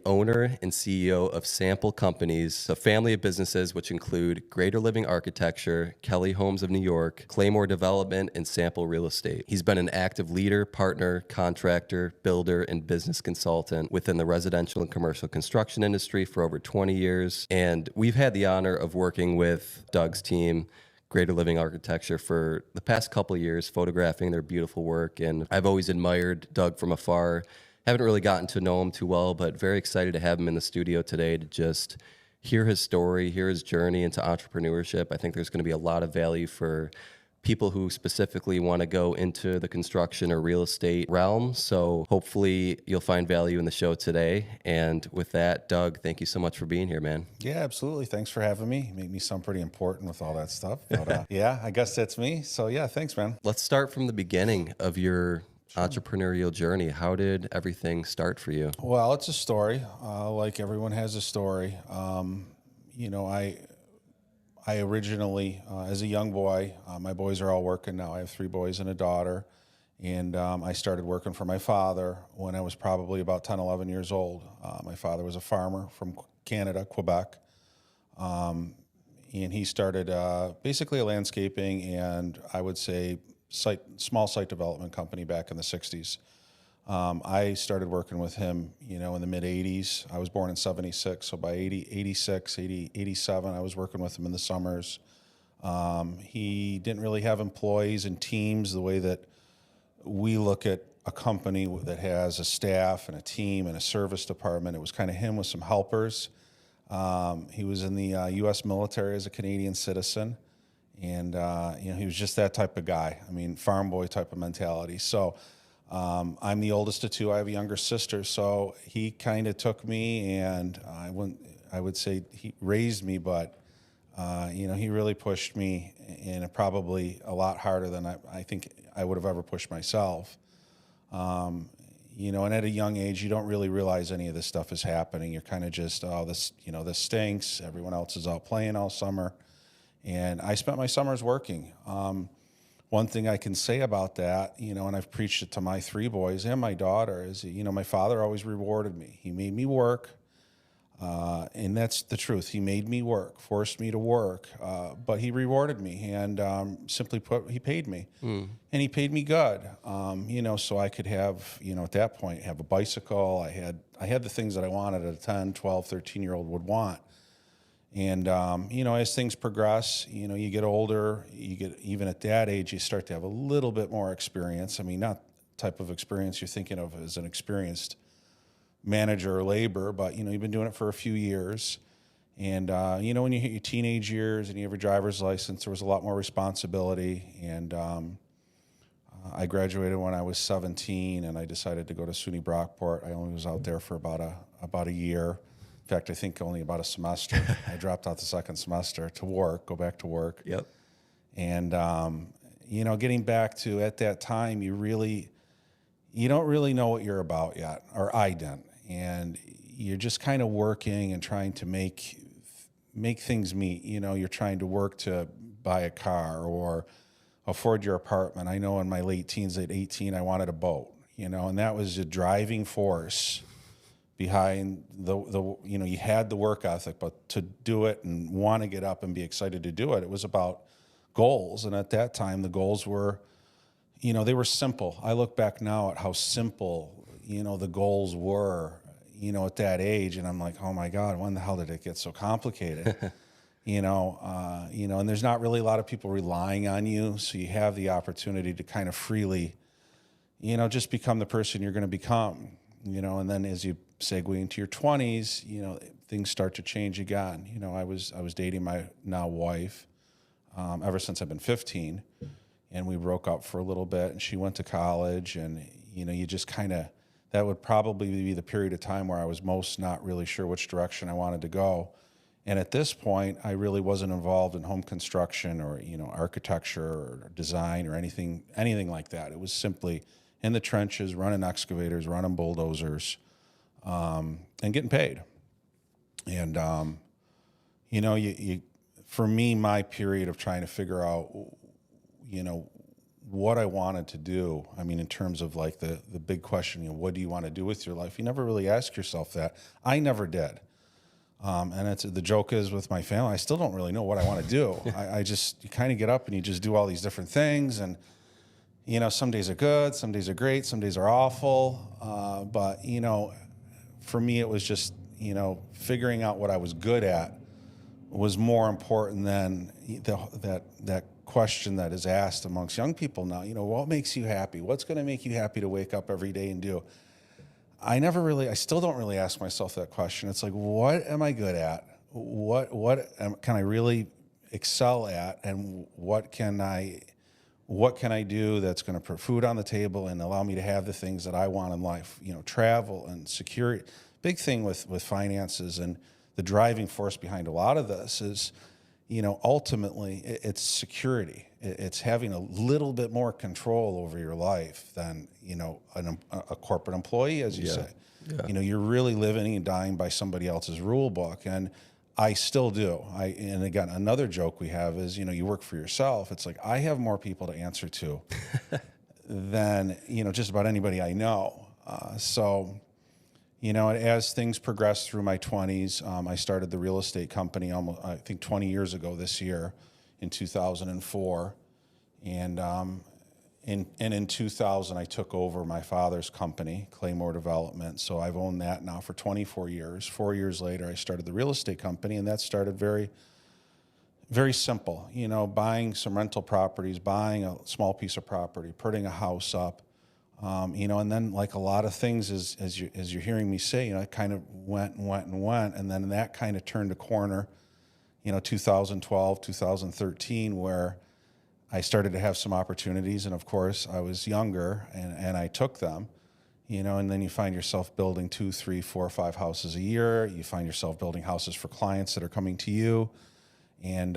owner and CEO of Sample Companies, a family of businesses which include Greater Living Architecture, Kelly Homes of New York, Claymore Development, and Sample Real Estate. He's been an active leader, partner, contractor, builder, and business consultant within the residential and commercial construction industry for over 20 years. And we've had the honor of working with Doug's team, Greater Living Architecture, for the past couple of years, photographing their beautiful work. And I've always admired Doug from afar. Haven't really gotten to know him too well, but very excited to have him in the studio today to just hear his story, hear his journey into entrepreneurship. I think there's going to be a lot of value for people who specifically want to go into the construction or real estate realm. So hopefully you'll find value in the show today. And with that, Doug, thank you so much for being here, man. Yeah, absolutely. Thanks for having me. You make me sound pretty important with all that stuff. But yeah, I guess that's me. So yeah, thanks, man. Let's start from the beginning of your entrepreneurial journey. How did everything start for you? Well, it's a story. Like everyone has a story. I originally, as a young boy, my boys are all working now. I have 3 boys and a daughter. And I started working for my father when I was probably about 10, 11 years old. My father was a farmer from Canada, Quebec. And he started basically a landscaping and I would say small site development company back in the 60s. I started working with him, in the mid 80s. I was born in 76. So by 86, 87, I was working with him in the summers. He didn't really have employees and teams the way that we look at a company that has a staff and a team and a service department. It was kind of him with some helpers. He was in the U.S. military as a Canadian citizen. And, he was just that type of guy. I mean, farm boy type of mentality. So I'm the oldest of 2. I have a younger sister. So he kind of took me and I would say he raised me, but, he really pushed me in probably a lot harder than I think I would have ever pushed myself. And at a young age, you don't really realize any of this stuff is happening. You're kind of just, this stinks. Everyone else is out playing all summer. And I spent my summers working. One thing I can say about that, and I've preached it to my 3 boys and my daughter, is, my father always rewarded me. He made me work, and that's the truth. He made me work, forced me to work, but he rewarded me, and simply put, he paid me. And he paid me good, so I could have, at that point, have a bicycle. I had the things that I wanted a 10, 12, 13-year-old would want. And, as things progress, you get older, even at that age, you start to have a little bit more experience. I mean, not type of experience you're thinking of as an experienced manager or laborer, but, you've been doing it for a few years. And, when you hit your teenage years and you have your driver's license, there was a lot more responsibility. And I graduated when I was 17 and I decided to go to SUNY Brockport. I only was out there for about a year. In fact, I think only about a semester. I dropped out the second semester to go back to work. Yep. And, getting back to at that time, you don't really know what you're about yet, or I didn't. And you're just kind of working and trying to make things meet. You're trying to work to buy a car or afford your apartment. I know in my late teens, at 18, I wanted a boat, and that was a driving force behind you had the work ethic, but to do it and want to get up and be excited to do it was about goals. And at that time, the goals were, they were simple. I look back now at how simple, the goals were, at that age. And I'm like, oh my God, when the hell did it get so complicated? And there's not really a lot of people relying on you. So you have the opportunity to kind of freely, just become the person you're going to become, and then as you segue into your 20s, things start to change again. I was dating my now wife ever since I've been 15, and we broke up for a little bit, and she went to college, and you just kind of, that would probably be the period of time where I was most not really sure which direction I wanted to go. And at this point, I really wasn't involved in home construction or architecture or design or anything like that. It was simply in the trenches, running excavators, running bulldozers, and getting paid. And, for me, my period of trying to figure out, what I wanted to do. I mean, in terms of like the big question, what do you want to do with your life? You never really ask yourself that. I never did. And the joke is with my family, I still don't really know what I want to do. I just, you kind of get up and you just do all these different things. And, some days are good, some days are great, some days are awful. But, for me, it was just, figuring out what I was good at was more important than that question that is asked amongst young people now. What makes you happy? What's going to make you happy to wake up every day and do? I still don't really ask myself that question. It's like, what am I good at? Can I really excel at? And what can I do that's going to put food on the table and allow me to have the things that I want in life? Travel and security. Big thing with finances, and the driving force behind a lot of this is, ultimately it's security. It's having a little bit more control over your life than, a corporate employee, as you say. Yeah. You're really living and dying by somebody else's rule book. And I still do. And again, another joke we have is, you work for yourself. It's like, I have more people to answer to than, just about anybody I know. As things progressed through my 20s, I started the real estate company almost, I think, 20 years ago this year in 2004. And in 2000, I took over my father's company, Claymore Development. So I've owned that now for 24 years. 4 years later, I started the real estate company, and that started very, very simple. Buying some rental properties, buying a small piece of property, putting a house up. And then, like a lot of things, as you're hearing me say, it kind of went, and then that kind of turned a corner, 2012, 2013, where I started to have some opportunities, and of course, I was younger, and I took them, and then you find yourself building 2, 3, 4, 5 houses a year. You find yourself building houses for clients that are coming to you. And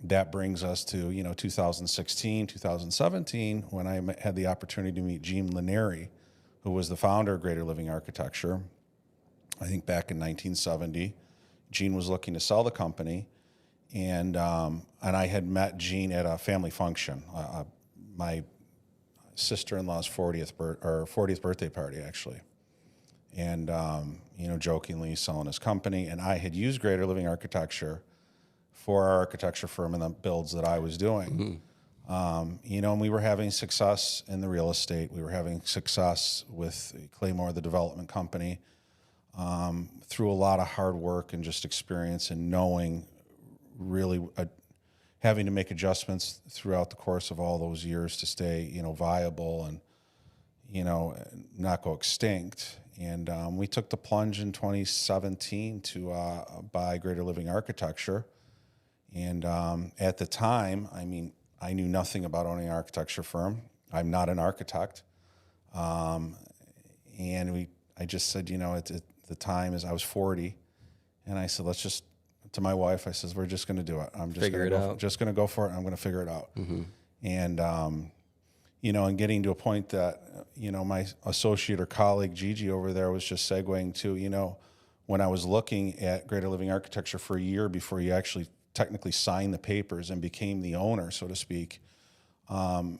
that brings us to, 2016, 2017, when I had the opportunity to meet Gene Lineri, who was the founder of Greater Living Architecture. I think back in 1970, Gene was looking to sell the company, and I had met Gene at a family function, my sister-in-law's 40th birthday party, actually. And jokingly selling his company, and I had used Greater Living Architecture for our architecture firm and the builds that I was doing. Mm-hmm. And we were having success in the real estate. We were having success with Claymore, the development company, through a lot of hard work and just experience and knowing, really having to make adjustments throughout the course of all those years to stay, viable and, not go extinct. And we took the plunge in 2017 to buy Greater Living Architecture. And at the time, I knew nothing about owning an architecture firm. I'm not an architect. I just said, at the time, as I was 40, and I said, to my wife, I says, we're just going to do it. I'm just going to go for it. I'm going to figure it out. Mm-hmm. And, and getting to a point that, my associate or colleague, Gigi, over there was just segueing to, when I was looking at Greater Living Architecture for a year before you actually technically signed the papers and became the owner, so to speak, it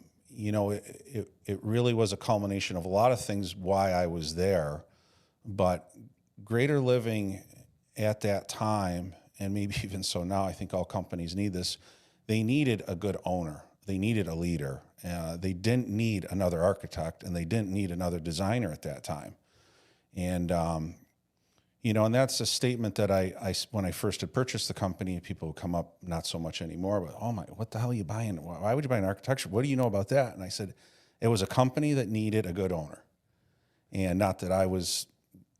really was a culmination of a lot of things why I was there. But Greater Living at that time, and maybe even so now, I think all companies need this, they needed a good owner. They needed a leader. They didn't need another architect, and they didn't need another designer at that time. And and that's a statement that I when I first had purchased the company, people would come up, not so much anymore, but, oh my, what the hell are you buying? Why would you buy an architecture? What do you know about that? And I said, it was a company that needed a good owner. And not that I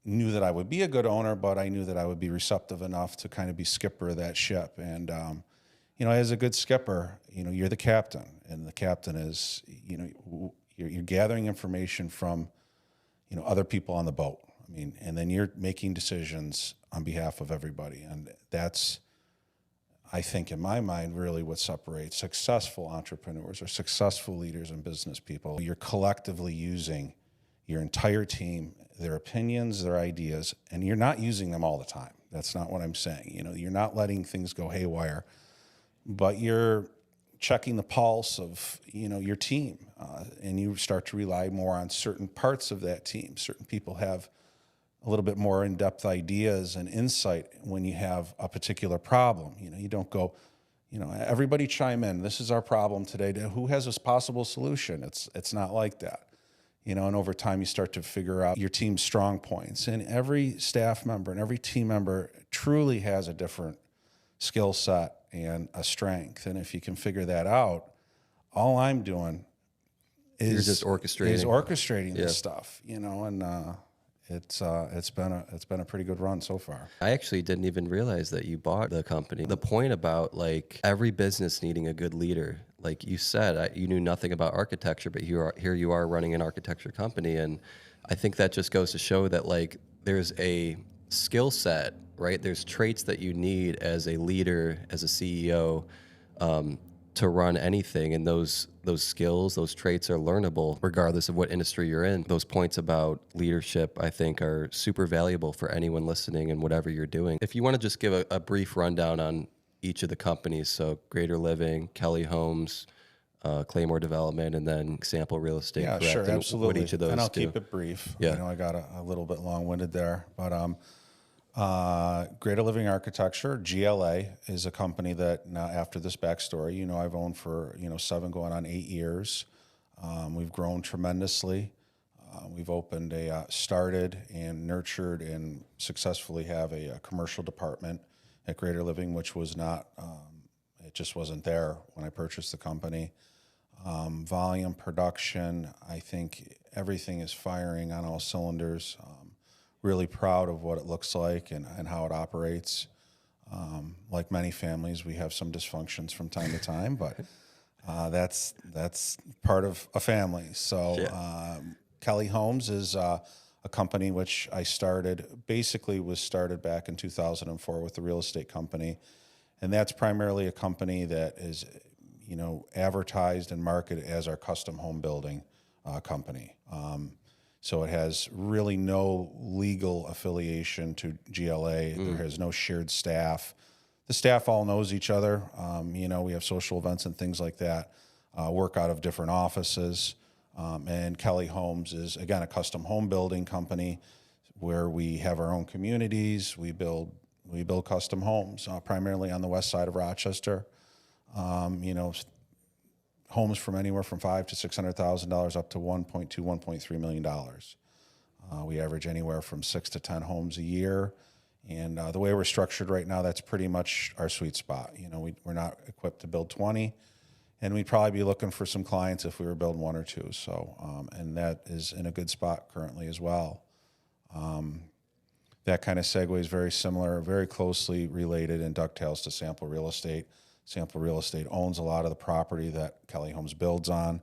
knew that I would be a good owner, but I knew that I would be receptive enough to kind of be skipper of that ship. And, as a good skipper, you're the captain, and the captain is, you're gathering information from, other people on the boat. And then you're making decisions on behalf of everybody. And that's, I think, in my mind, really what separates successful entrepreneurs or successful leaders and business people. You're collectively using your entire team, their opinions, their ideas, and you're not using them all the time. That's not what I'm saying. You're not letting things go haywire, but you're checking the pulse of, your team, and you start to rely more on certain parts of that team. Certain people have a little bit more in-depth ideas and insight when you have a particular problem. You don't go, everybody chime in. This is our problem today. Who has a possible solution? It's not like that. And over time you start to figure out your team's strong points. And every staff member and every team member truly has a different skill set and a strength. And if you can figure that out, all I'm doing is You're just orchestrating this stuff, and it's been a pretty good run so far. I actually didn't even realize that you bought the company. The point about like every business needing a good leader, like you said, you knew nothing about architecture, but here you are running an architecture company, and I think that just goes to show that like there's a skill set, right? There's traits that you need as a leader, as a CEO, to run anything, and those skills, those traits are learnable regardless of what industry you're in. Those points about leadership, I think, are super valuable for anyone listening and whatever you're doing. If you want to just give a brief rundown on each of the companies, so Greater Living, Kelly Homes, Claymore Development, and then Sample Real Estate. Yeah, correct? sure, And absolutely. What each of those and I'll do. keep it brief. Yeah. I got a little bit long-winded there, but Greater Living Architecture, GLA, is a company that now, after this backstory, I've owned for 7 going on 8 years. We've grown tremendously. We've started and nurtured and successfully have a commercial department at Greater Living, which was not, it just wasn't there when I purchased the company. Volume, production, I think everything is firing on all cylinders. Really proud of what it looks like and how it operates. Like many families, we have some dysfunctions from time to time, but that's part of a family. So Kelly Homes is a company which I was started back in 2004 with the real estate company. And that's primarily a company that is, advertised and marketed as our custom home building company. So it has really no legal affiliation to GLA. There has no shared staff. The staff all knows each other. We have social events and things like that, work out of different offices. And Kelly Homes is, again, a custom home building company where we have our own communities. We build custom homes, primarily on the west side of Rochester. Homes from anywhere from $500,000 to $600,000 up to $1.3 million. We average anywhere from 6 to 10 homes a year. And the way we're structured right now, that's pretty much our sweet spot. We're not equipped to build 20, and we'd probably be looking for some clients if we were building 1 or 2. So, and that is in a good spot currently as well. That kind of segue is very similar, very closely related in ducktails to Sample Real Estate. Sample Real Estate owns a lot of the property that Kelly Homes builds on.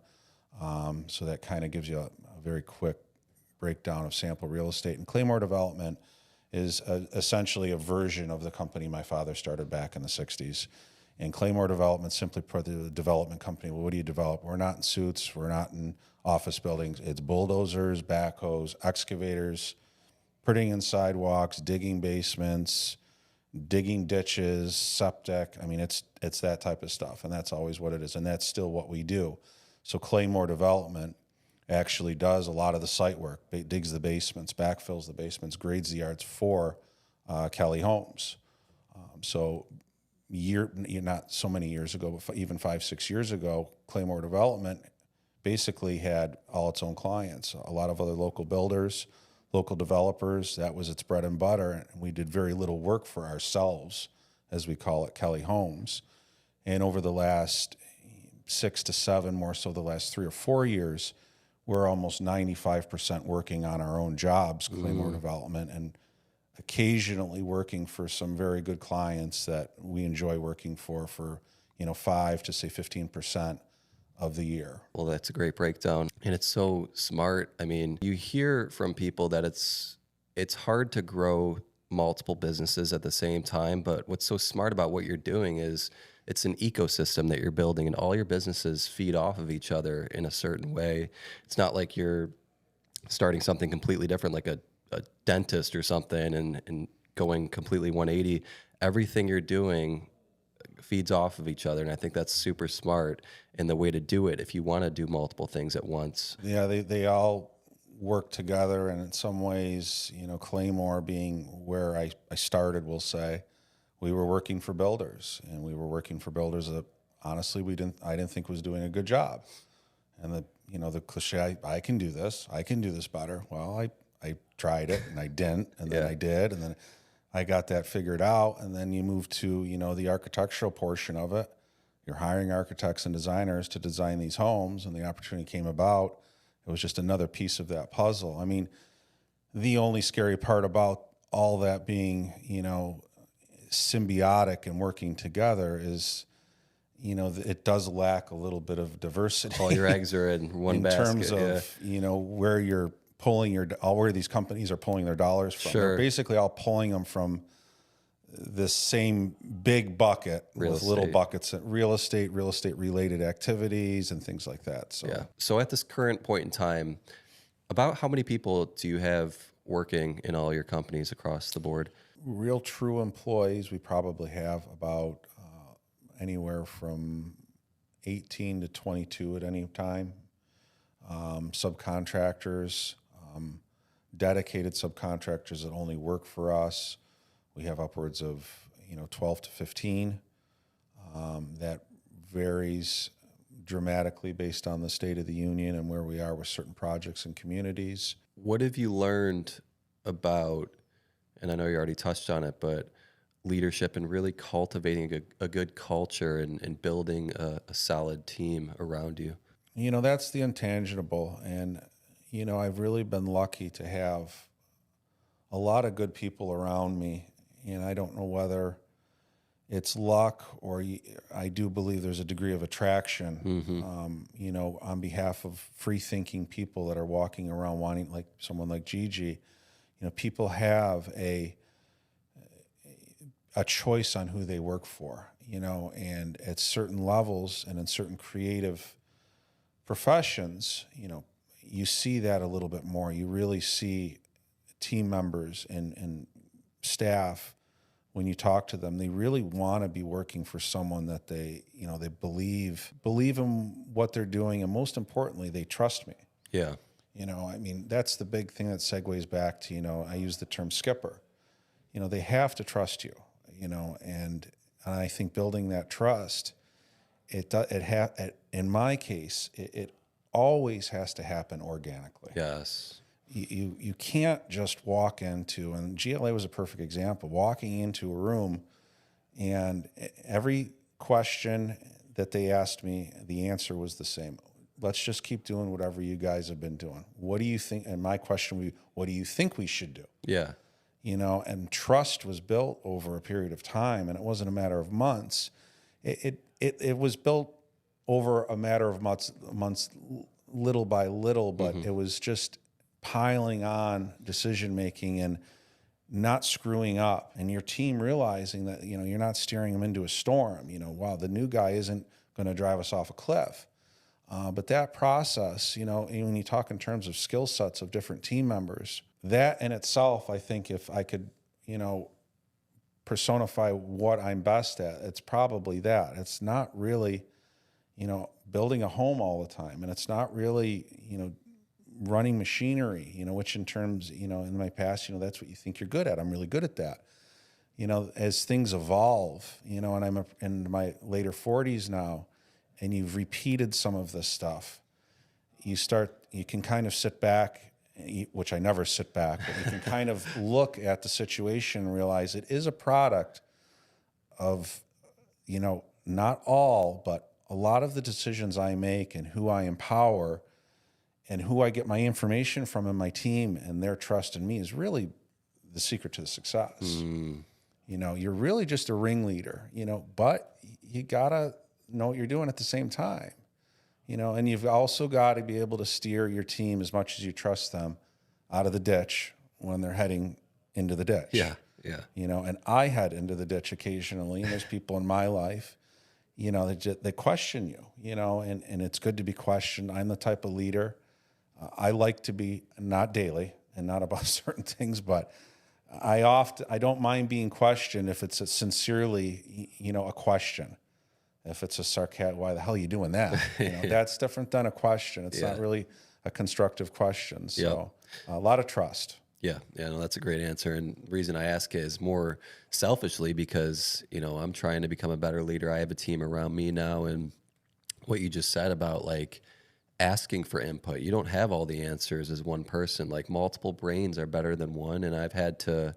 So that kind of gives you a very quick breakdown of Sample Real Estate. And Claymore Development is essentially a version of the company my father started back in the 60s. And Claymore Development, simply put, the development company. Well, what do you develop? We're not in suits. We're not in office buildings. It's bulldozers, backhoes, excavators, putting in sidewalks, digging basements, digging ditches, septic. I mean, it's that type of stuff, and that's always what it is, and that's still what we do. So Claymore Development actually does a lot of the site work, digs the basements, backfills the basements, grades the yards for Kelly Homes. So not so many years ago, but even 5-6 years ago, Claymore Development basically had all its own clients, a lot of other local builders, local developers. That was its bread and butter, and we did very little work for ourselves, as we call it, Kelly Homes. And over the last 6 to 7, more so the last 3 or 4 years, we're almost 95% working on our own jobs, Claymore Development, and occasionally working for some very good clients that we enjoy working for 5 to say 15% of the year. Well, that's a great breakdown. And it's so smart. I mean, you hear from people that it's hard to grow multiple businesses at the same time, but what's so smart about what you're doing is it's an ecosystem that you're building, and all your businesses feed off of each other in a certain way. It's not like you're starting something completely different, like a dentist or something, and going completely 180. Everything you're doing feeds off of each other. And I think that's super smart and the way to do it if you want to do multiple things at once. Yeah, they all work together, and in some ways, Claymore being where I started, we'll say, we were working for builders, and we were working for builders that honestly I didn't think was doing a good job. And the cliche, I can do this better. Well, I tried it and I didn't, and then I did, and then I got that figured out. And then you move to, the architectural portion of it. You're hiring architects and designers to design these homes, and the opportunity came about. It was just another piece of that puzzle. I mean, the only scary part about all that being, symbiotic and working together is, it does lack a little bit of diversity. All your eggs are in one basket. In terms of, where you're pulling where these companies are pulling their dollars from. Sure. They're basically all pulling them from this same big bucket with little buckets, real estate related activities and things like that. So, yeah. So at this current point in time, about how many people do you have working in all your companies across the board? Real true employees, we probably have about anywhere from 18 to 22 at any time. Subcontractors, dedicated subcontractors that only work for us, we have upwards of 12 to 15. That varies dramatically based on the state of the union and where we are with certain projects and communities. What have you learned about, and I know you already touched on it, but leadership and really cultivating a good culture and building a solid team around you? That's the intangible. And, I've really been lucky to have a lot of good people around me. And I don't know whether it's luck or I do believe there's a degree of attraction, on behalf of free-thinking people that are walking around wanting, like someone like Gigi. People have a choice on who they work for, and at certain levels and in certain creative professions, you see that a little bit more. You really see team members and staff, when you talk to them, they really want to be working for someone that they believe in what they're doing, and most importantly, they trust me. Yeah. That's the big thing that segues back to, I use the term skipper. They have to trust you, and I think building that trust, in my case, it always has to happen organically. Yes. You can't just walk into, and GLA was a perfect example, walking into a room and every question that they asked me, the answer was the same. Let's just keep doing whatever you guys have been doing. What do you think? And my question would be, what do you think we should do? Yeah. And trust was built over a period of time, and it wasn't a matter of months. It was built over a matter of months, little by little, but it was just piling on decision-making and not screwing up, and your team realizing that, you're not steering them into a storm. Wow, the new guy isn't going to drive us off a cliff. But that process, when you talk in terms of skill sets of different team members, that in itself, I think if I could, personify what I'm best at, it's probably that. It's not really, building a home all the time, and it's not really, running machinery, which in terms, in my past, that's what you think you're good at. I'm really good at that. As things evolve, and I'm in my later 40s now, and you've repeated some of this stuff, you can kind of sit back, which I never sit back, but you can kind of look at the situation and realize it is a product of, not all, but a lot of the decisions I make and who I empower and who I get my information from in my team and their trust in me is really the secret to the success. You're really just a ringleader, but you gotta know what you're doing at the same time, and you've also got to be able to steer your team as much as you trust them out of the ditch when they're heading into the ditch. Yeah. Yeah. And I head into the ditch occasionally, and there's people in my life, they question you, and it's good to be questioned. I'm the type of leader. I like to be, not daily and not about certain things, but I don't mind being questioned if it's a sincerely, a question. If it's a sarcastic, why the hell are you doing that? That's different than a question. It's not really a constructive question. So a lot of trust. Yeah, no, that's a great answer. And the reason I ask it is more selfishly because, I'm trying to become a better leader. I have a team around me now, and what you just said about like asking for input. You don't have all the answers as one person. Like multiple brains are better than one. And I've had to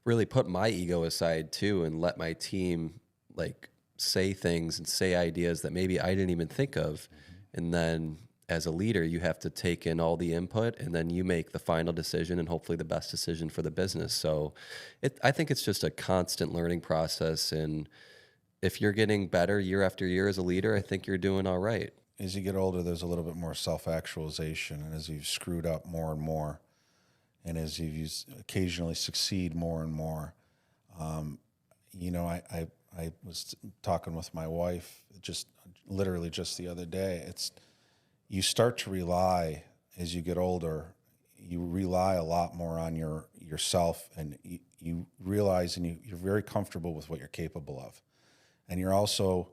really put my ego aside too and let my team like say things and say ideas that maybe I didn't even think of. And then as a leader, you have to take in all the input and then you make the final decision and hopefully the best decision for the business. So I think it's just a constant learning process. And if you're getting better year after year as a leader, I think you're doing all right. As you get older, there's a little bit more self-actualization. And as you've screwed up more and more, and as you occasionally succeed more and more, I was talking with my wife literally just the other day. You start to rely, as you get older, you rely a lot more on yourself, and you realize and you're very comfortable with what you're capable of. And you're also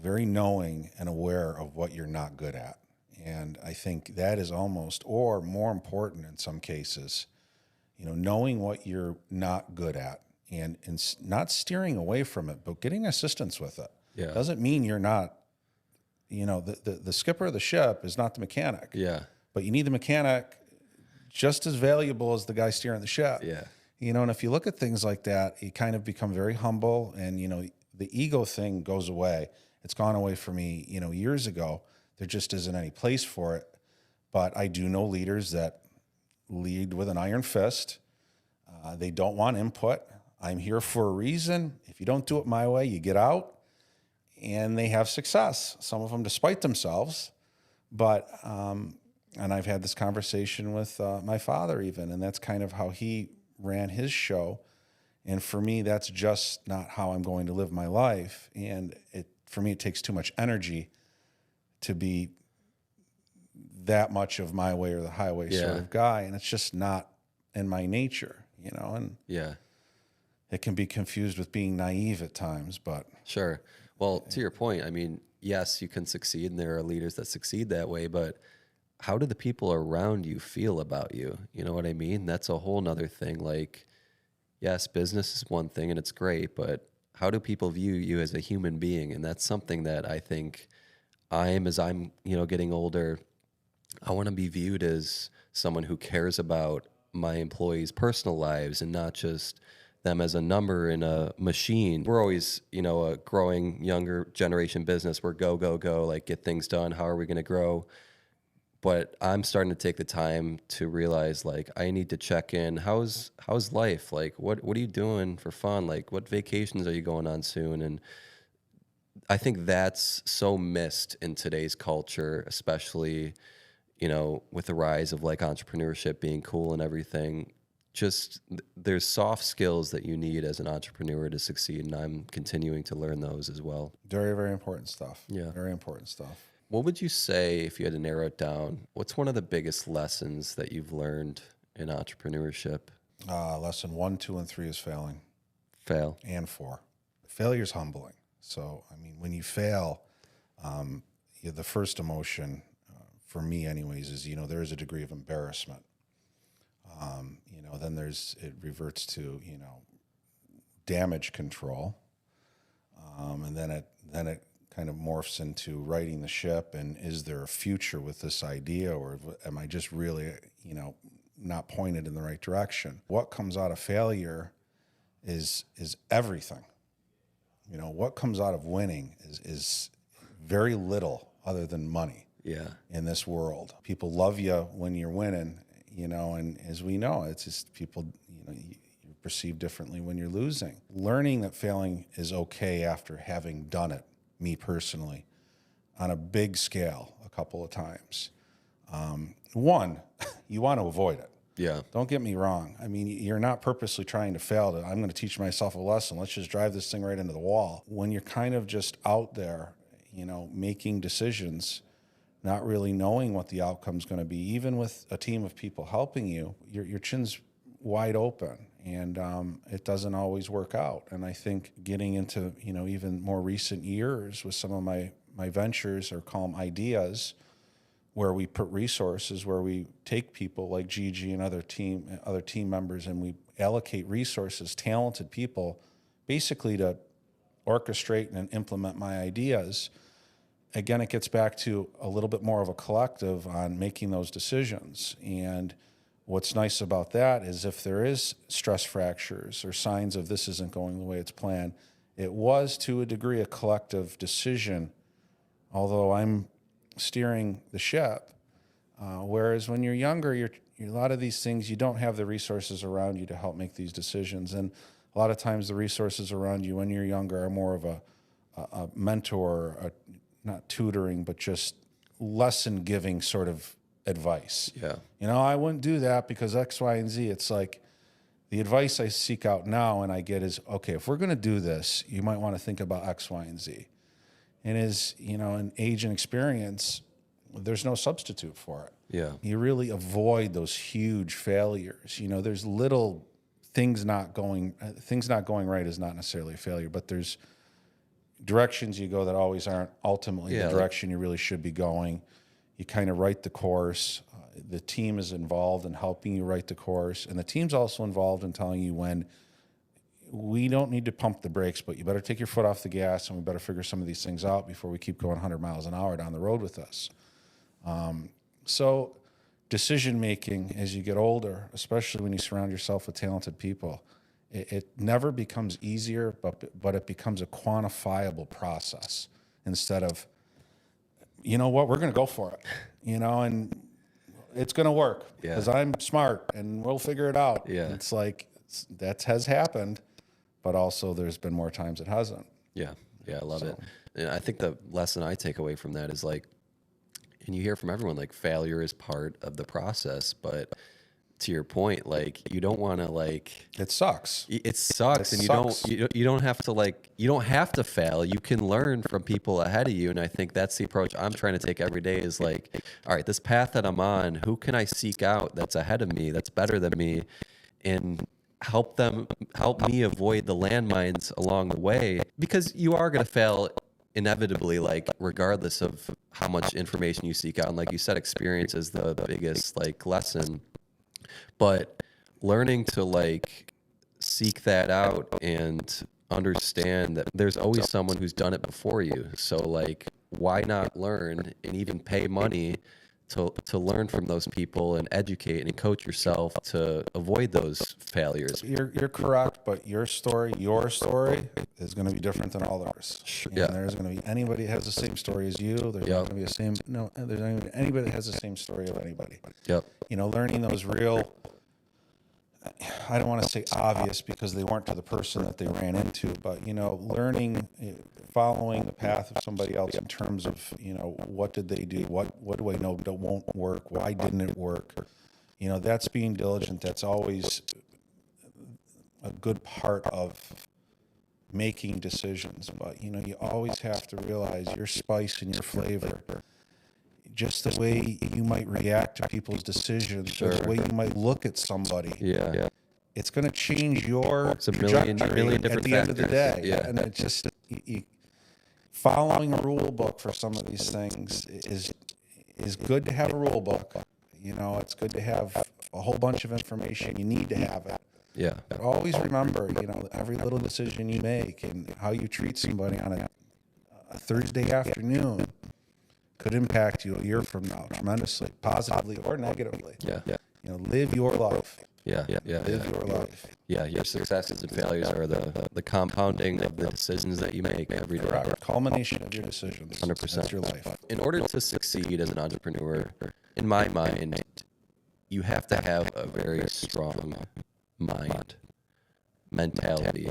very knowing and aware of what you're not good at. And I think that is almost, or more important in some cases, knowing what you're not good at and not steering away from it, but getting assistance with it. Yeah. Doesn't mean you're not, the skipper of the ship is not the mechanic. Yeah. But you need the mechanic just as valuable as the guy steering the ship. Yeah. And if you look at things like that, you kind of become very humble, and, the ego thing goes away. It's gone away for me, years ago. There just isn't any place for it. But I do know leaders that lead with an iron fist. They don't want input. I'm here for a reason. If you don't do it my way, you get out. And they have success, some of them despite themselves. But, and I've had this conversation with my father even, and that's kind of how he ran his show. And for me, that's just not how I'm going to live my life. And for me, it takes too much energy to be that much of my way or the highway sort of guy. And it's just not in my nature, and it can be confused with being naive at times, but. Sure. Well, to your point, I mean, yes, you can succeed, and there are leaders that succeed that way, but how do the people around you feel about you? You know what I mean? That's a whole nother thing. Like, yes, business is one thing and it's great, but how do people view you as a human being? And that's something that I think as I'm, getting older, I want to be viewed as someone who cares about my employees' personal lives and not just them as a number in a machine. We're always, a growing younger generation business. We're go, go, go, like get things done. How are we going to grow? But I'm starting to take the time to realize, like, I need to check in. How's life? Like, what are you doing for fun? Like, what vacations are you going on soon? And I think that's so missed in today's culture, especially, with the rise of like entrepreneurship being cool and everything. Just there's soft skills that you need as an entrepreneur to succeed, and I'm continuing to learn those as well. Very, very important stuff. Yeah. Very important stuff. What would you say, if you had to narrow it down, what's one of the biggest lessons that you've learned in entrepreneurship? Lesson 1, 2, and 3 is failing. Fail. And 4. Failure is humbling. So, I mean, when you fail, the first emotion, for me anyways, is, there is a degree of embarrassment. Then it reverts to, damage control. And then it kind of morphs into righting the ship, and is there a future with this idea, or am I just really, not pointed in the right direction? What comes out of failure is everything. What comes out of winning is very little other than money. Yeah. In this world, people love you when you're winning, and as we know, it's just people, you perceive differently when you're losing. Learning that failing is okay after having done it, me personally, on a big scale a couple of times. One, you want to avoid it. Yeah. Don't get me wrong. I mean, you're not purposely trying to fail. I'm going to teach myself a lesson. Let's just drive this thing right into the wall. When you're kind of just out there, making decisions, not really knowing what the outcome's going to be, even with a team of people helping you, your chin's wide open, and it doesn't always work out. And I think getting into, even more recent years with some of my ventures, or call them ideas, where we put resources, where we take people like Gigi and other team members, and we allocate resources, talented people, basically to orchestrate and implement my ideas. Again, it gets back to a little bit more of a collective on making those decisions. And what's nice about that is if there is stress fractures or signs of this isn't going the way it's planned, it was to a degree a collective decision, although I'm steering the ship. Whereas when you're younger, a lot of these things, you don't have the resources around you to help make these decisions. And a lot of times the resources around you when you're younger are more of a mentor, not tutoring, but just lesson giving sort of advice. Yeah. I wouldn't do that because X, Y, and Z. It's like the advice I seek out now and I get is, okay, if we're going to do this, you might want to think about X, Y, and Z. And as, in age and experience, there's no substitute for it. Yeah. You really avoid those huge failures. There's little things not going right is not necessarily a failure, but there's directions you go that always aren't ultimately the direction you really should be going. You kind of write the course. The team is involved in helping you write the course, and the team's also involved in telling you when we don't need to pump the brakes, but you better take your foot off the gas, and we better figure some of these things out before we keep going 100 miles an hour down the road with us. So decision making as you get older, especially when you surround yourself with talented people, it never becomes easier, but it becomes a quantifiable process instead of, we're going to go for it, and it's going to work because I'm smart and we'll figure it out. Yeah. It's like that has happened, but also there's been more times it hasn't. Yeah. Yeah. I love it. And I think the lesson I take away from that is and you hear from everyone, failure is part of the process, but to your point, you don't want to it sucks. It sucks, and you don't have to you don't have to fail. You can learn from people ahead of you, and I think that's the approach I'm trying to take every day. Is all right, this path that I'm on, who can I seek out that's ahead of me, that's better than me, and help me avoid the landmines along the way, because you are going to fail inevitably, regardless of how much information you seek out. And like you said, experience is the biggest lesson. But learning to seek that out and understand that there's always someone who's done it before you. So why not learn and even pay money to learn from those people and educate and coach yourself to avoid those failures? You're correct, but your story is going to be different than all ours. Yeah. There's going to be anybody that has the same story as you. There's not going to be there's not going to be anybody that has the same story of anybody. Yep. Learning those real, I don't want to say obvious because they weren't to the person that they ran into, but learning, following the path of somebody else in terms of what did they do, what do I know that won't work, why didn't it work, that's being diligent. That's always a good part of making decisions. But you always have to realize your spice and your flavor, just the way you might react to people's decisions, or the way you might look at somebody. Yeah. It's going to change your million trajectory different at the end of the day. Yeah. And it's just following a rule book for some of these things is good to have a rule book. It's good to have a whole bunch of information. You need to have it. Yeah. But always remember, every little decision you make and how you treat somebody on a Thursday afternoon could impact you a year from now tremendously, positively or negatively. Yeah. Live your life. Live your life. Yeah, your successes and failures are the compounding of the decisions that you make every day. Correct. Culmination of your decisions. 100%. That's your life. In order to succeed as an entrepreneur, in my mind, you have to have a very strong mentality.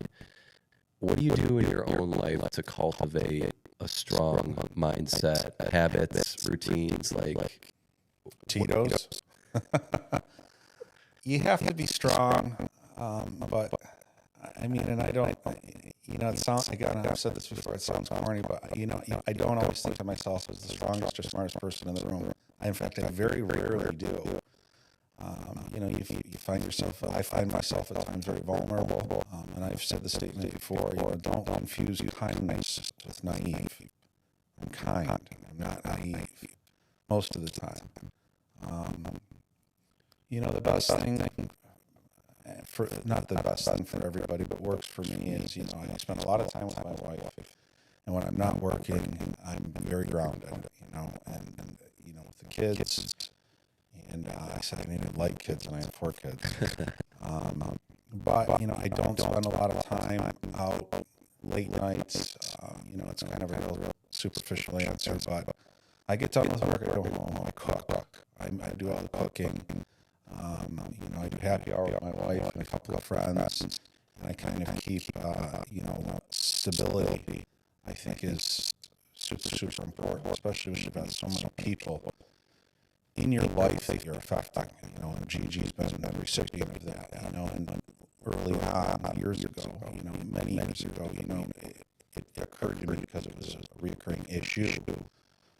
What do you do in your own life to cultivate a strong mindset, habits, routines, Tito's? You have to be strong, but and I don't, it sounds, again, I've said this before, it sounds corny, but, I don't always think of myself as the strongest or smartest person in the room. In fact, I very rarely do. you find yourself, I find myself at times very vulnerable. And I've said the statement before, don't confuse kindness with naive. I'm kind, I'm not naive most of the time. The best thing, not the best thing for everybody, but works for me is, I spend a lot of time with my wife. And when I'm not working, I'm very grounded, and with the kids. And I said I needed light kids, and I have 4 kids. But I don't spend a lot of time out late nights. It's kind of a real superficial answer, but I get done with work, I go home, I cook. I do all the cooking. I do happy hour with my wife and a couple of friends, and I kind of keep, stability. I think is super important, especially when you've got so many people in your life that you're affecting. And Gigi's been a recipient of that. And early on, years ago, many years ago, it occurred to me because it was a recurring issue.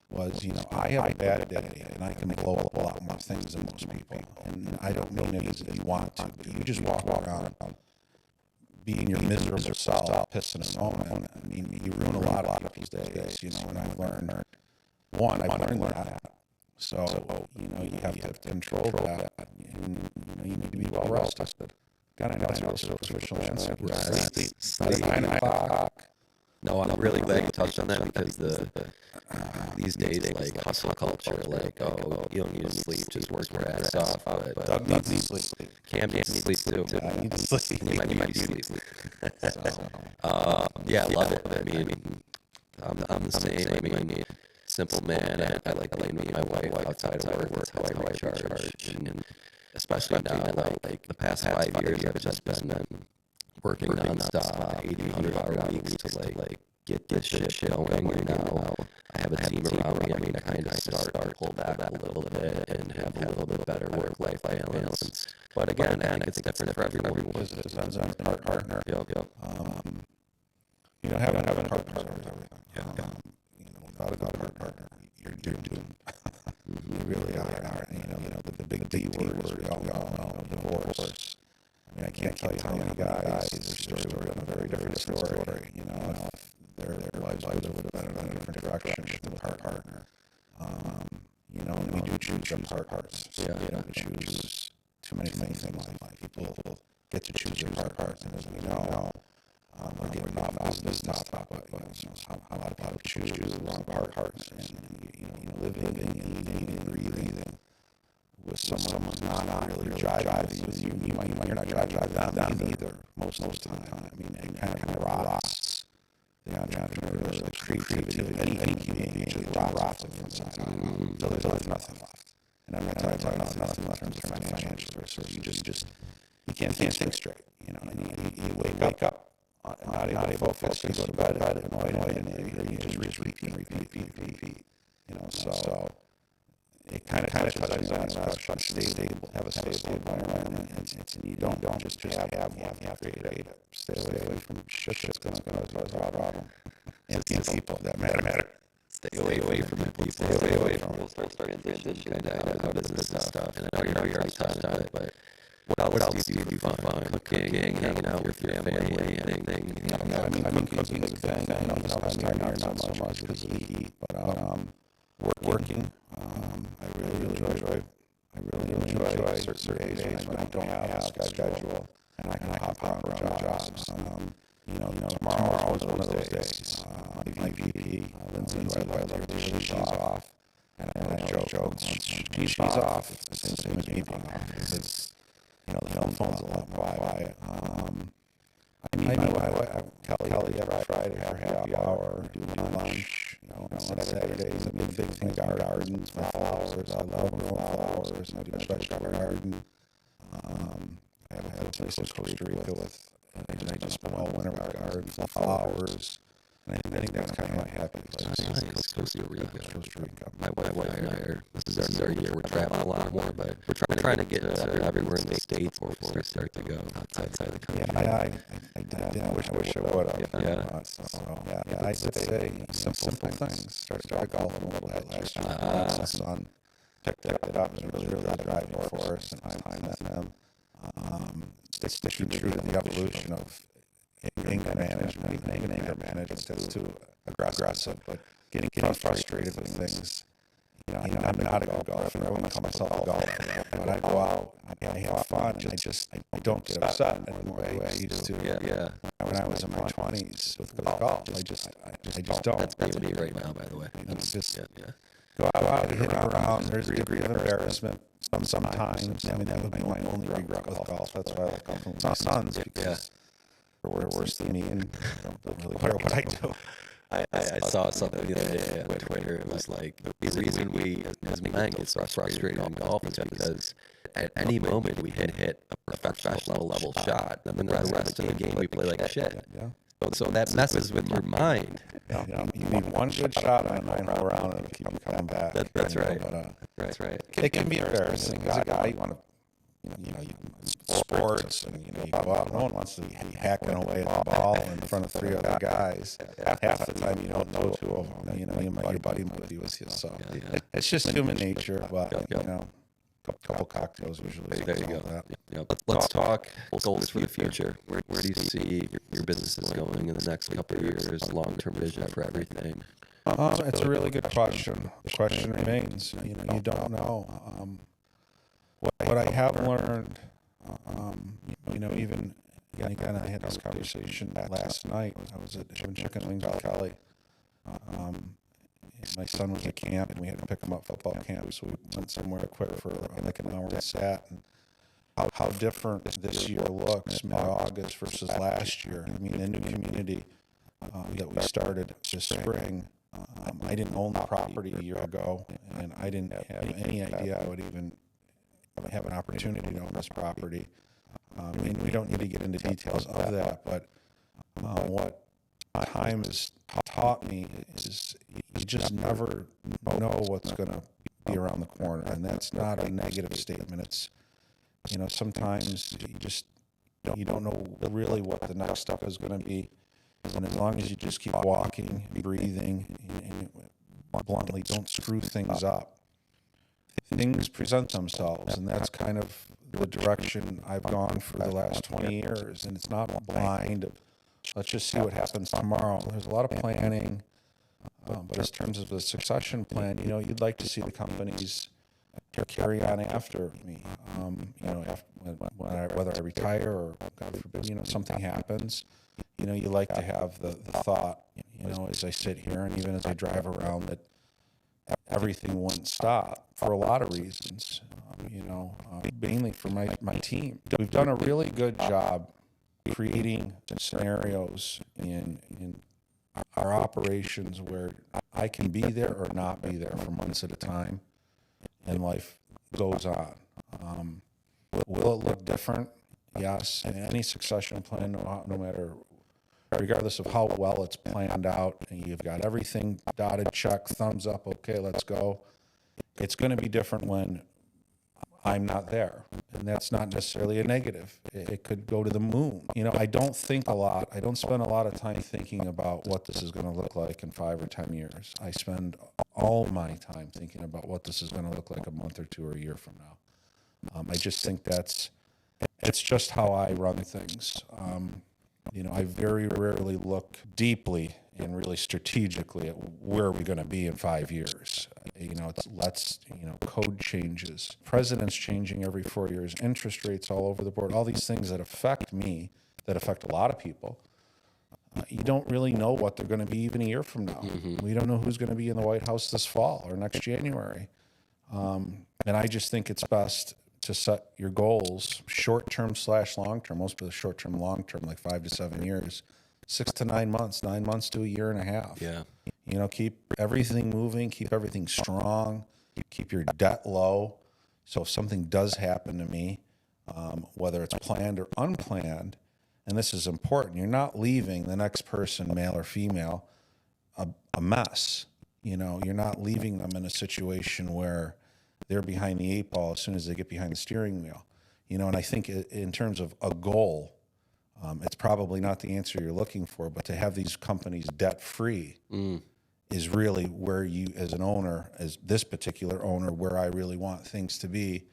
Was, I have a bad day and I can blow up a lot more things than most people. And I don't mean it as if you want to, but you just walk around being your miserable self, pissing and moaning. I mean, you ruin a lot of people's days, and I've learned that. So, you have to control that, and, you need to be well rested. God, I know it's a superficial answer. Sleep. 9 o'clock. No, I'm really glad you touched on that because these days, like hustle culture, like, you don't need to sleep, just work your ass off. But Doug needs to sleep. Cam needs to sleep too. I need to sleep. You might be sleep. Yeah, I love it. I mean, I'm the same. I mean, simple man. I like being with my wife outside of work. That's how I recharge. And especially now, like the past 5 years, I've just been working nonstop, 80, 100-hour weeks to like get this shit going. And now I have a team around me. I mean, I kind of start to pull back a little bit and have a little bit better work-life balance. But again, I think it's different for everyone. It depends on your partner. Yep. Having a partner is everything. Without a good partner, you're doomed. You really are. The big D words we all know, divorce. I mean, I can't tell you how many guys, their story would have been a very different story. Their lives would have been in a different direction with a partner. And we do choose our partners. We choose too many things in life. People get to choose their partners, and as we know, we're getting off business topic, but a lot of people choose the wrong partners, and living and eating and breathing with someone who's not really jiving with you. You're not jiving them either most of the time. I mean, it kind of rots the entrepreneurial, the creativity of any human being just rots it from inside until there's nothing left. And I'm not talking about nothing left in terms of financial resources. You can't think straight. And you wake up not able to focus. You go to bed annoyed, and you just repeat. So it kind of touches on stable, have a stable environment, and you don't just have creative. Stay away from shit that's going to cause a problem. And people that matter. Stay away from people. Stay away from. We'll start transition kind of how business stuff. And I know you already touched on it, but what else do you do for fun? Cooking, hanging out with your family, anything. I mean, cooking is a thing. This past time here, not so much because of the heat, but working. I really enjoy certain days when I don't have a schedule and I can hop around jobs. Tomorrow is one of those days. My VP, Lindsay, who I love dearly, she's off. And I joke, she's off. It's the same as me being off. Because, the film phone's a lot quiet. I meet my wife, Kelly, every Friday for happy hour, do lunch. On Saturdays, I make big things, gardens, my flowers. I love growing flowers. I do a vegetable garden. I have a place in Costa Rica and I just spend all winter with gardens and flowers. And I think that's kind of my happy place. Costa Rica. My wife and I are, this is our year. We're traveling a lot more, but we're trying to get everywhere in the States before we start to go outside the country. Yeah, I wish I would have. I'd say simple things. Started golfing a little bit last year. My son picked it up and was really the driving force and time with them. Sticking true to the evolution of anger management. Even anger management is too aggressive, but getting frustrated with things. I'm not a good golfer. I wouldn't call myself a golfer, but I go out, I have fun, and I don't get upset anymore the way I used to. Yeah. When I was in my 20s with golf, I just don't. That's me right now, by the way. It's just Yeah. go out, hit around. There's a degree of embarrassment sometimes. I mean, that would be my only regret with golf. That's why I like golfing with my sons, because they're worse than me and don't really care what I do. I saw something the other day on Twitter. It was like, the reason we, as men, get so frustrated on golf is because at any moment we hit a professional level shot, and then the rest of the game we play like shit. Yeah. So that messes with your mind. You need one good shot on a 9-hole round and it'll keep you coming back. That's right. But, That's right. it can be embarrassing as a guy. You want to, sports, and you go out. No one wants to be hacking away at the ball in front of 3 other guys. Half the time you don't know 2 of them. Your buddy might be with you. So it's just human nature. But a couple cocktails usually. There you go. Let's talk goals for the future. Where do you see your businesses going in the next couple of years? Long-term vision for everything. It's a really good question. The question remains. You don't know. What I have learned, even again, I had this conversation last night. I was having chicken wings with Kelly. My son was at camp, and we had to pick him up football camp, so we went somewhere quick for like an hour and sat. And how different this year looks, mid-August versus last year. I mean, the new community that we started this spring, I didn't own the property a year ago, and I didn't have any idea I would even have an opportunity to own this property. And we don't need to get into details of that, but what time has taught me is you just never know what's going to be around the corner, and that's not a negative statement. It's sometimes you don't know really what the next step is going to be, and as long as you just keep walking, breathing, and bluntly don't screw things up, things present themselves, and that's kind of the direction I've gone for the last 20 years. And it's not blind. Let's just see what happens tomorrow. There's a lot of planning, but in terms of the succession plan, you'd like to see the companies carry on after me. Whether I retire or, God forbid, something happens, you like to have the thought, as I sit here and even as I drive around, that everything wouldn't stop for a lot of reasons, mainly for my team. We've done a really good job creating scenarios in our operations where I can be there or not be there for months at a time, and life goes on. Will it look different? Yes. And any succession plan, no matter, regardless of how well it's planned out, and you've got everything dotted, check, thumbs up, okay, let's go. It's going to be different when I'm not there. And that's not necessarily a negative. It could go to the moon. I don't think a lot. I don't spend a lot of time thinking about what this is going to look like in 5 or 10 years. I spend all my time thinking about what this is going to look like a month or 2 or a year from now. I just think it's just how I run things. I very rarely look deeply and really strategically at where are we going to be in 5 years. Code changes, presidents changing every 4 years, interest rates all over the board, all these things that affect me, that affect a lot of people. You don't really know what they're going to be even a year from now. Mm-hmm. We don't know who's going to be in the White House this fall or next January. And I just think it's best to set your goals, short-term / long-term, most of the short-term, long-term, like 5 to 7 years, 6 to 9 months, 9 months to a year and a half. Yeah. Keep everything moving, keep everything strong, keep your debt low. So if something does happen to me, whether it's planned or unplanned, and this is important, you're not leaving the next person, male or female, a mess. You're not leaving them in a situation where they're behind the 8 ball as soon as they get behind the steering wheel. And I think in terms of a goal, it's probably not the answer you're looking for, but to have these companies debt-free is really where you, as an owner, as this particular owner, where I really want things to be.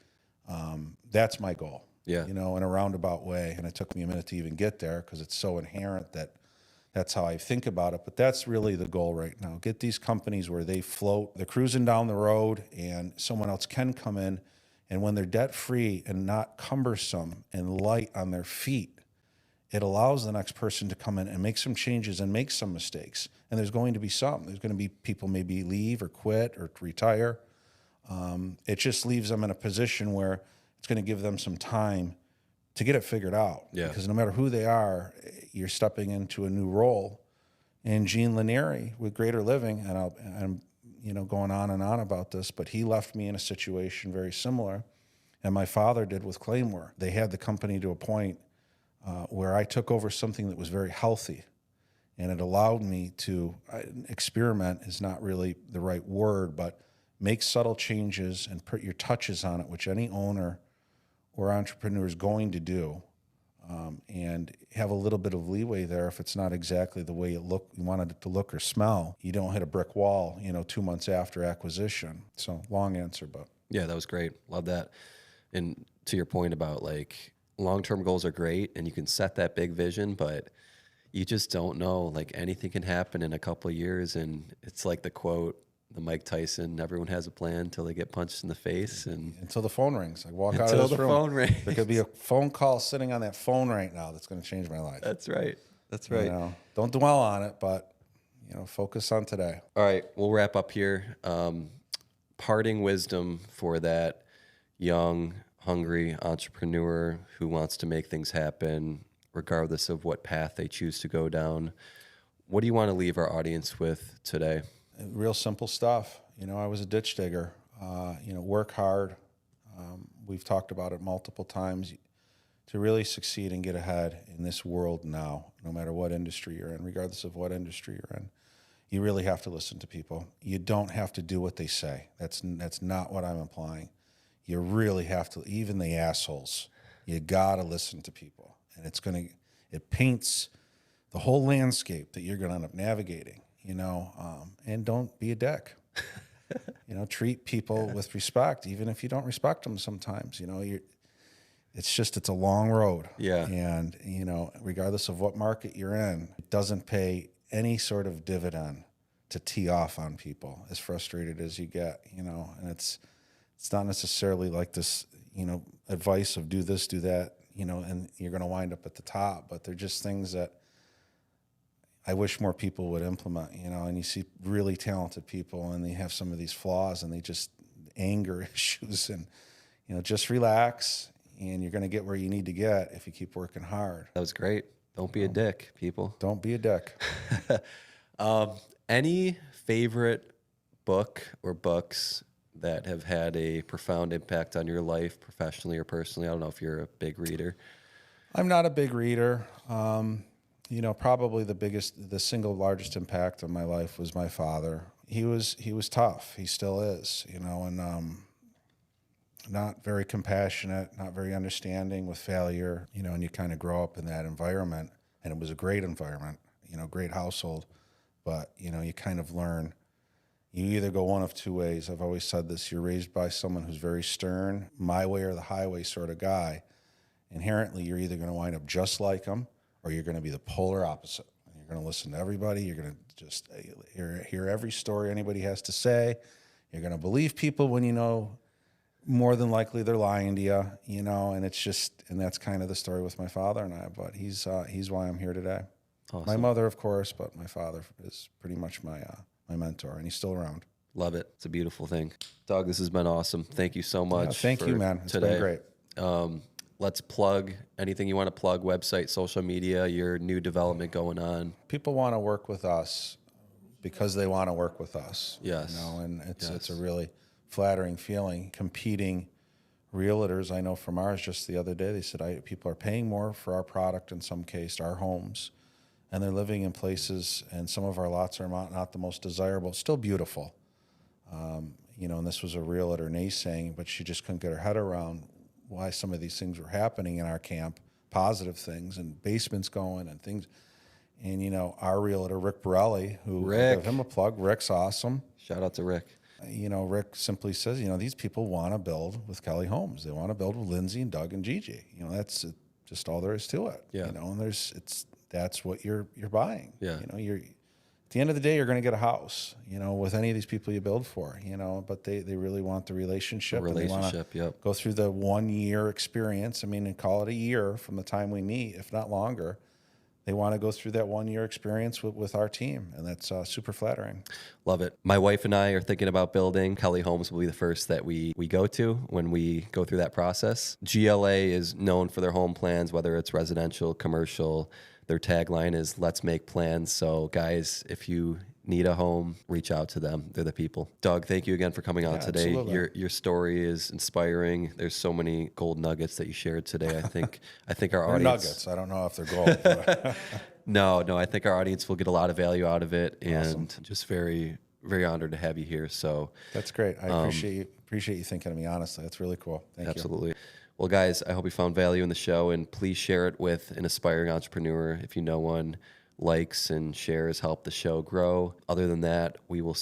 That's my goal. Yeah. You know, in a roundabout way. And it took me a minute to even get there because it's so inherent that that's how I think about it. But that's really the goal right now. Get these companies where they float, they're cruising down the road, and someone else can come in. And when they're debt free and not cumbersome and light on their feet, it allows the next person to come in and make some changes and make some mistakes. And there's going to be some. There's going to be people maybe leave or quit or retire. It just leaves them in a position where it's going to give them some time to get it figured out. Yeah. Because no matter who they are, you're stepping into a new role. And Gene Lanieri with Greater Living, and I'm going on and on about this, but he left me in a situation very similar, and my father did with Claymore. They had the company to a point where I took over something that was very healthy, and it allowed me to experiment is not really the right word, but make subtle changes and put your touches on it, which any owner or entrepreneur is going to do, and have a little bit of leeway there. If it's not exactly the way you wanted it to look or smell, you don't hit a brick wall, 2 months after acquisition. So long answer, but Yeah, that was great. Love that. And to your point about like long-term goals are great and you can set that big vision, but you just don't know, like anything can happen in a couple of years. And it's like the quote, the Mike Tyson, everyone has a plan until they get punched in the face. And until the phone rings, I walk out until of this the room. phone rings. There could be a phone call sitting on that phone right now that's going to change my life. That's right. That's right. Don't dwell on it, but focus on today. All right, we'll wrap up here. Parting wisdom for that young, hungry entrepreneur who wants to make things happen, regardless of what path they choose to go down. What do you want to leave our audience with today? Real simple stuff. I was a ditch digger. Work hard. We've talked about it multiple times. To really succeed and get ahead in this world now, no matter what industry you're in, regardless of what industry you're in, you really have to listen to people. You don't have to do what they say. That's not what I'm implying. You really have to, even the assholes, you got to listen to people. And it paints the whole landscape that you're going to end up navigating, and don't be a dick. Treat people with respect, even if you don't respect them sometimes. It's a long road. Yeah. And, regardless of what market you're in, it doesn't pay any sort of dividend to tee off on people, as frustrated as you get, and it's not necessarily like this, advice of do this, do that, and you're going to wind up at the top, but they're just things that I wish more people would implement, and you see really talented people and they have some of these flaws and they just anger issues and, just relax and you're going to get where you need to get if you keep working hard. That was great. Don't be a dick, people. Don't be a dick. Any favorite book or books that have had a profound impact on your life, professionally or personally? I don't know if you're a big reader. I'm not a big reader. Probably the single largest impact on my life was my father. He was tough. He still is, and not very compassionate, not very understanding with failure, and you kind of grow up in that environment, and it was a great environment, great household, but, you kind of learn, you either go one of two ways. I've always said this, you're raised by someone who's very stern, my way or the highway sort of guy. Inherently, you're either going to wind up just like him, or you're going to be the polar opposite. You're going to listen to everybody. You're going to just hear every story anybody has to say. You're going to believe people when more than likely they're lying to you, and and that's kind of the story with my father and I, but he's why I'm here today. Awesome. My mother, of course, but my father is pretty much my mentor, and he's still around. Love it. It's a beautiful thing. Doug, this has been awesome. Thank you so much. Yeah, thank you, man. It's been great. Let's plug anything you want to plug, website, social media, your new development going on. People want to work with us because they want to work with us. Yes. And it's a really flattering feeling. Competing realtors, I know from ours just the other day, they said people are paying more for our product, in some case, our homes, and they're living in places, and some of our lots are not the most desirable, still beautiful. And this was a realtor naysaying, but she just couldn't get her head around why some of these things were happening in our camp, positive things, and basements going and things. And, you know, our realtor, Rick Borelli, who I'll Rick. give him a plug. Rick's awesome. Shout out to Rick. You know, Rick simply says, you know, these people want to build with Kelly Homes. They want to build with Lindsay and Doug and Gigi. You know, that's just all there is to it. Yeah. You know, and that's what you're buying. Yeah. You know, at the end of the day, you're going to get a house, you know, with any of these people you build for, you know, but they really want the relationship. And they want to go through the 1 year experience. I mean, and call it a year from the time we meet, if not longer. They want to go through that 1 year experience with our team, and that's super flattering. Love it. My wife and I are thinking about building. Kelly Homes will be the first that we go to when we go through that process. GLA is known for their home plans, whether it's residential, commercial. Their tagline is "Let's make plans." So, guys, if you need a home, reach out to them. They're the people. Doug, thank you again for coming on today. Absolutely. Your story is inspiring. There's so many gold nuggets that you shared today. I think our audience. Nuggets. I don't know if they're gold. But No, I think our audience will get a lot of value out of it, and just very, very honored to have you here. So that's great. I appreciate you thinking of me. Honestly, that's really cool. Thank you. Absolutely. Well, guys, I hope you found value in the show, and please share it with an aspiring entrepreneur if you know one. Likes and shares help the show grow. Other than that, we will